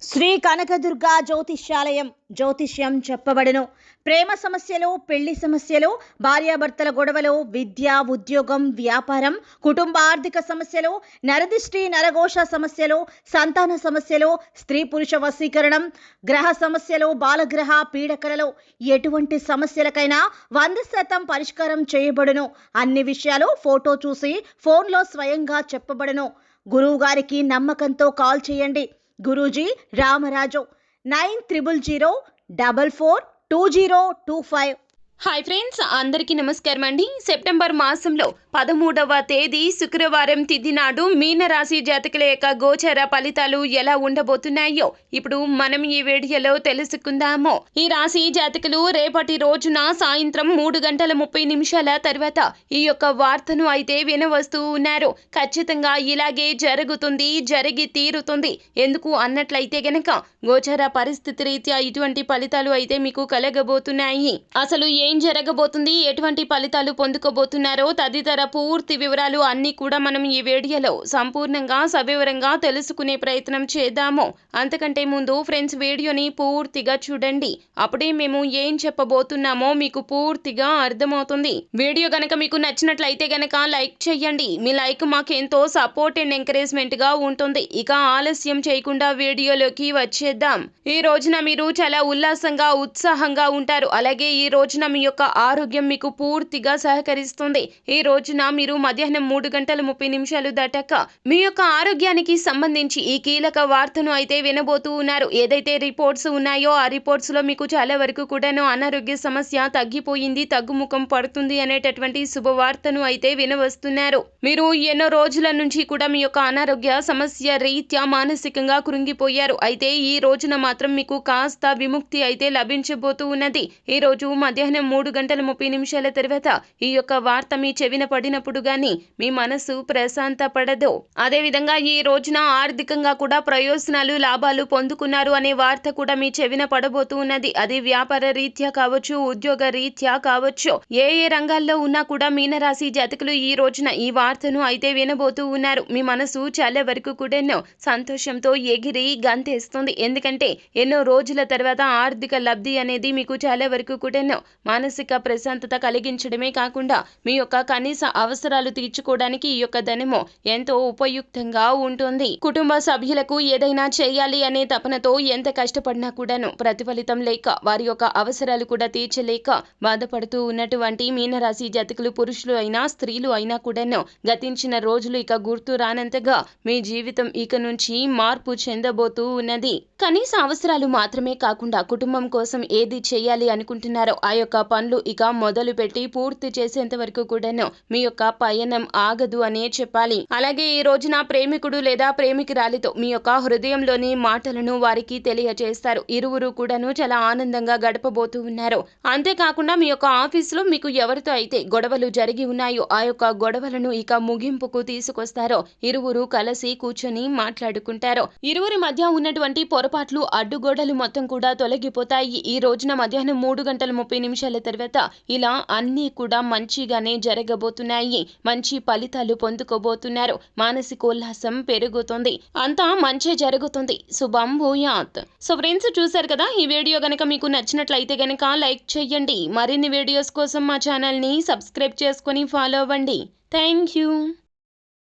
శ్రీ కనకదుర్గా జ్యోతిష్యాలయం జ్యోతిష్యం చెప్పబడును. ప్రేమ సమస్యలు, పెళ్లి సమస్యలు, భార్యాభర్తల గొడవలు, విద్య, ఉద్యోగం, వ్యాపారం, కుటుంబ ఆర్థిక సమస్యలు, నరదిష్టి, నరఘోష సమస్యలు, సంతాన సమస్యలు, స్త్రీ పురుష వశీకరణం, గ్రహ సమస్యలు, బాలగ్రహ పీడకలలు, ఎటువంటి సమస్యలకైనా 100% పరిష్కారం చేయబడును. అన్ని విషయాలు ఫోటో చూసి ఫోన్లో స్వయంగా చెప్పబడును. గురువు గారికి నమ్మకంతో కాల్ చేయండి. గురూజీ రామరాజు 9000442025. హాయ్ ఫ్రెండ్స్, అందరికీ నమస్కారం అండి. సెప్టెంబర్ మాసంలో 13వ తేదీ శుక్రవారం తిథి నాడు మీనరాశి జాతకుల యొక్క గోచర ఫలితాలు ఎలా ఉండబోతున్నాయో ఇప్పుడు మనం ఈ వీడియోలో తెలుసుకుందాము. ఈ రాశి జాతకులు రేపటి రోజున సాయంత్రం 3:30 తర్వాత ఈ యొక్క వార్తను అయితే వినవస్తూ ఉన్నారు. ఖచ్చితంగా ఇలాగే జరుగుతుంది, జరిగి తీరుతుంది. ఎందుకు అన్నట్లయితే గనక గోచర పరిస్థితి రీత్యా ఇటువంటి ఫలితాలు అయితే మీకు కలగబోతున్నాయి. అసలు ఏం జరగబోతుంది, ఎటువంటి ఫలితాలు పొందుకోబోతున్నారో తదితర పూర్తి వివరాలు అన్నీ కూడా మనం ఈ వీడియోలో సంపూర్ణంగా సవివరంగా తెలుసుకునే ప్రయత్నం చేద్దాము. అంతకంటే ముందు ఫ్రెండ్స్, వీడియోని పూర్తిగా చూడండి. అప్పుడే మేము ఏం చెప్పబోతున్నామో మీకు పూర్తిగా అర్థమవుతుంది. వీడియో గనక మీకు నచ్చినట్లయితే గనక లైక్ చేయండి. మీ లైక్ మాకు ఎంతో సపోర్ట్ అండ్ ఎంకరేజ్మెంట్ గా ఉంటుంది. ఇక ఆలస్యం చేయకుండా వీడియోలోకి వచ్చేద్దాం. ఈ రోజున మీరు చాలా ఉల్లాసంగా, ఉత్సాహంగా ఉంటారు. అలాగే ఈ రోజున మీ యొక్క ఆరోగ్యం మీకు పూర్తిగా సహకరిస్తుంది. ఈ రోజున మీరు మధ్యాహ్నం 3:30 దాటాక మీ యొక్క ఆరోగ్యానికి సంబంధించి ఈ కీలక వార్తను అయితే వినబోతూ ఉన్నారు. ఏదైతే రిపోర్ట్స్ ఉన్నాయో ఆ రిపోర్ట్స్ లో మీకు చాలా వరకు కూడాను అనారోగ్య సమస్య తగ్గిపోయింది, తగ్గుముఖం పడుతుంది అనేటటువంటి శుభవార్తను అయితే వినవస్తున్నారు. మీరు ఎన్నో రోజుల నుంచి కూడా మీ యొక్క అనారోగ్య సమస్య రీత్యా మానసికంగా కృంగిపోయారు. అయితే ఈ రోజున మాత్రం మీకు కాస్త విముక్తి అయితే లభించబోతూ ఉన్నది. ఈ రోజు మధ్యాహ్నం 3:30 తర్వాత ఈ యొక్క వార్త మీ చెవిన పడినప్పుడు గాని మీ మనసు ప్రశాంత పడదు. అదే విధంగా ఈ రోజున ఆర్థికంగా కూడా ప్రయోజనాలు, లాభాలు పొందుకున్నారు అనే వార్త కూడా మీ చెవిన పడబోతూ ఉన్నది. అది వ్యాపార రీత్యా కావచ్చు, ఉద్యోగ రీత్యా కావచ్చు, ఏ రంగాల్లో ఉన్నా కూడా మీనరాశి జాతకులు ఈ రోజున ఈ వార్తను అయితే వినబోతూ ఉన్నారు. మీ మనసు చాలా వరకు కూడా సంతోషంతో ఎగిరి గంతేస్తుంది. ఎందుకంటే ఎన్నో రోజుల తర్వాత ఆర్థిక లబ్ధి అనేది మీకు చాలా వరకు కూడా మానసిక ప్రశాంతత కలిగించడమే కాకుండా మీ యొక్క కనీస అవసరాలు తీర్చుకోవడానికి ఈ యొక్క ధనము ఎంతో ఉపయుక్తంగా ఉంటుంది. కుటుంబ సభ్యులకు ఏదైనా చేయాలి అనే తపనతో ఎంత కష్టపడినా కూడాను ప్రతిఫలితం లేక, వారి యొక్క అవసరాలు కూడా తీర్చలేక బాధపడుతూ ఉన్నటువంటి మీనరాశి జాతకులు పురుషులు అయినా స్త్రీలు అయినా కూడాను గతించిన రోజులు ఇక గుర్తు రానంతగా మీ జీవితం ఇక నుంచి మార్పు చెందబోతూ ఉన్నది. కనీస అవసరాలు మాత్రమే కాకుండా కుటుంబం కోసం ఏది చేయాలి అనుకుంటున్నారో ఆ యొక్క పనులు ఇక మొదలు పెట్టి పూర్తి చేసేంత వరకు కూడాను మీ యొక్క పయనం ఆగదు అనే చెప్పాలి. అలాగే ఈ రోజున ప్రేమికుడు లేదా ప్రేమికురాలితో మీ యొక్క హృదయంలోని మాటలను వారికి తెలియజేస్తారు. ఇరువురు కూడాను చాలా ఆనందంగా గడపబోతూ ఉన్నారు. అంతేకాకుండా మీ యొక్క ఆఫీసులో మీకు ఎవరితో అయితే గొడవలు జరిగి ఉన్నాయో ఆ యొక్క గొడవలను ఇక ముగింపుకు తీసుకొస్తారో ఇరువురు కలిసి కూర్చొని మాట్లాడుకుంటారు. ఇరువురి మధ్య ఉన్నటువంటి పొరపాట్లు, అడ్డుగోడలు మొత్తం కూడా తొలగిపోతాయి. ఈ రోజున మధ్యాహ్నం 3:30 తర్వాత ఇలా అన్నీ కూడా మంచిగానే జరగబోతున్నాయి. మంచి ఫలితాలు పొందుకోబోతున్నారు. మానసికోల్లాసం పెరుగుతుంది. అంతా మంచి జరుగుతుంది. శుభం భూయాత్. సో ఫ్రెండ్స్, చూసారు కదా, ఈ వీడియో గనక మీకు నచ్చినట్లయితే గనక లైక్ చేయండి. మరిన్ని వీడియోస్ కోసం మా ఛానల్ ని సబ్స్క్రైబ్ చేసుకొని ఫాలో అవ్వండి. Thank you.